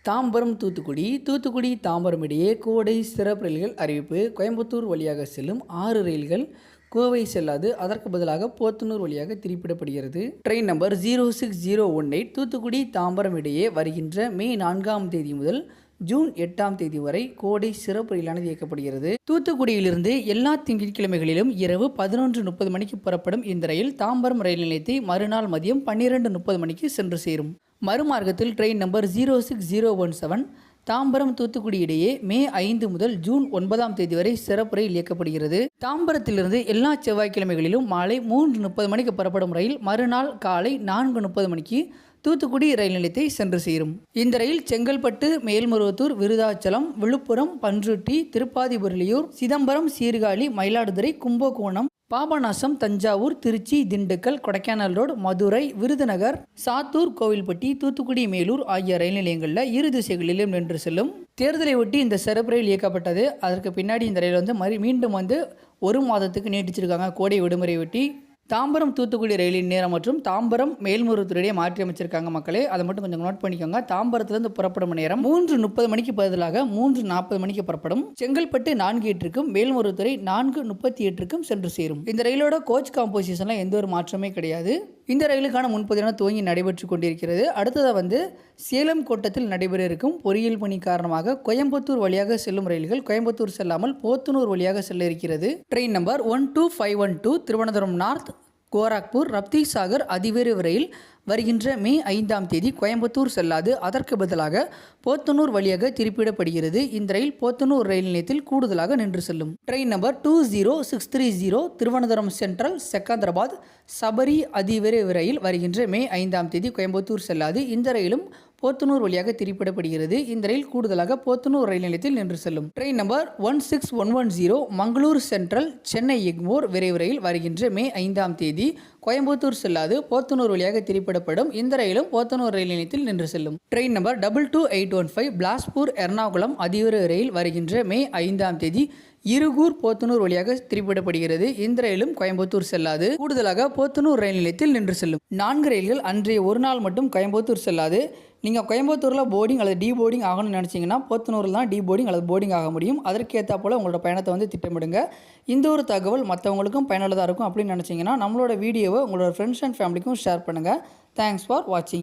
தாம்பரம் தூத்துக்குடி தாம்பரம் இடையே கோடை சிறப்பு ரயில்கள் அறிவிப்பு. கோயம்புத்தூர் வழியாக செல்லும் 6 ரயில்கள் கோவை செல்லாது. அதற்கு பதிலாக போத்தனூர் வழியாக திருப்பிடப்படுகிறது. ட்ரெயின் நம்பர் 06018 தூத்துக்குடி தாம்பரம் இடையே வருகின்ற மே 4ஆம் தேதி முதல் ஜூன் 8ஆம் தேதி வரை கோடை சிறப்பு ரயிலானது இயக்கப்படுகிறது. தூத்துக்குடியிலிருந்து எல்லா திங்கட்கிழமைகளிலும் இரவு 11:30 மணிக்கு புறப்படும் இந்த ரயில் தாம்பரம் ரயில் நிலையத்தை மறுநாள் மதியம் 12:30 மணிக்கு சென்று சேரும். மறுமார்க்கத்தில் ட்ரெயின் நம்பர் 06017 தாம்பரம் தூத்துக்குடி இடையே மே 5 முதல் ஜூன் 9ஆம் தேதி வரை சிறப்பு ரயில் இயக்கப்படுகிறது. தாம்பரத்திலிருந்து எல்லா செவ்வாய்க்கிழமைகளிலும் மாலை 3:30 மணிக்கு புறப்படும் ரயில் மறுநாள் காலை 4:30 மணிக்கு தூத்துக்குடி ரயில் நிலையத்தை சென்று சேரும். இந்த ரயில் செங்கல்பட்டு, மேல்மருவத்தூர், விருதாச்சலம், விழுப்புரம், பன்ருட்டி, திருப்பாதிபுரலியூர், சிதம்பரம், சீர்காழி, மயிலாடுதுறை, கும்பகோணம், பாபநாசம், தஞ்சாவூர், திருச்சி, திண்டுக்கல், கொடைக்கானல் ரோடு, மதுரை, விருதுநகர், சாத்தூர், கோவில்பட்டி, தூத்துக்குடி, மேலூர் ஆகிய ரயில் நிலையங்களில் இரு திசைகளிலும் நின்று செல்லும். தேர்தலை ஒட்டி இந்த சிறப்பு ரயில் இயக்கப்பட்டது. அதற்கு பின்னாடி இந்த ரயில் மீண்டும் 1 மாதத்துக்கு நீட்டிச்சிருக்காங்க. கோடை விடுமுறை ஒட்டி தாம்பரம் தூத்துக்குடி ரயிலின் நேரம் மற்றும் தாம்பரம் மேல்மருவத்தூரிடையே மாற்றி அமைச்சிருக்காங்க மக்களே. அதை மட்டும் கொஞ்சம் நோட் பண்ணிக்கோங்க. தாம்பரத்திலிருந்து புறப்படும் நேரம் 3:30 மணிக்கு பதிலாக 3:40 மணிக்கு புறப்படும். செங்கல்பட்டு 4:08க்கும் மேல்மருவத்தூரை 4:38க்கும் சென்று சேரும். இந்த ரயிலோட கோச் காம்போசிஷன்ல எந்த ஒரு மாற்றமே கிடையாது. இந்த ரயிலுக்கான முன்பதிவு துவங்கி நடைபெற்று கொண்டிருக்கிறது. அடுத்ததாக சேலம் கோட்டத்தில் நடைபெற இருக்கும் பொறியியல் பணி காரணமாக கோயம்புத்தூர் வழியாக செல்லும் ரயில்கள் கோயம்புத்தூர் செல்லாமல் போத்தனூர் வழியாக செல்ல இருக்கிறது. Train number 12512 Thiruvananthapuram north, Gorakhpur, Raptisagar அதிவிரைவு ரயில் வருகின்ற மே 5ஆம் தேதி கோயம்புத்தூர் செல்லாது. அதற்கு பதிலாக போத்தனூர் வழியாக திருப்பிடப்படுகிறது. இந்த ரயில் போத்தனூர் ரயில் நிலையத்தில் கூடுதலாக நின்று செல்லும். Train number 20630 Thiruvananthapuram central, Secunderabad Sabari அதிவிரைவு ரயில் வருகின்ற மே 5ஆம் தேதி கோயம்புத்தூர் செல்லாது. இந்த ரயிலும் போத்தனூர் வழியாக திருப்பிடப்படுகிறது. இந்த ரயில் கூடுதலாக போத்தனூர் ரயில் நிலையத்தில் நின்று செல்லும். Train number 16110 Mangalore central, Chennai Egmore விரைவு ரயில் வருகின்ற மே 5ஆம் தேதி கோயம்புத்தூர் செல்லாது. போத்தனூர் வழியாக திருப்பிடப்படும். இந்த ரயிலும் போத்தனூர் ரயில் நிலையத்தில் நின்று செல்லும். ட்ரெயின் நம்பர் 22815 பிலாஸ்பூர் எர்ணாகுளம் அதிவிரைவு ரயில் வருகின்ற மே 5ஆம் தேதி இருகூர் போத்தனூர் வழியாக திருப்பிடப்படுகிறது. இந்த ரயிலும் கோயம்புத்தூர் செல்லாது. கூடுதலாக போத்தனூர் ரயில் நிலையத்தில் நின்று செல்லும். 4 ரயில்கள் அன்றைய ஒரு நாள் மட்டும் கோயம்புத்தூர் செல்லாது. நீங்கள் கோயம்புத்தூரில் போர்டிங் அல்லது டி போர்டிங் ஆகணும்னு நினச்சிங்கன்னா போத்தனூரில் தான் டி போர்டிங் அல்லது போர்டிங் ஆக முடியும். அதற்கேற்ற போல் உங்களோட பயணத்தை திட்டமிடுங்க. இந்த ஒரு தகவல் மற்றவங்களுக்கும் பயனுள்ளதாக இருக்கும் அப்படின்னு நினச்சிங்கன்னா நம்மளோட வீடியோவை உங்களோட ஃப்ரெண்ட்ஸ் அண்ட் ஃபேமிலிக்கும் ஷேர் பண்ணுங்கள். தேங்க்ஸ் ஃபார் வாட்சிங்.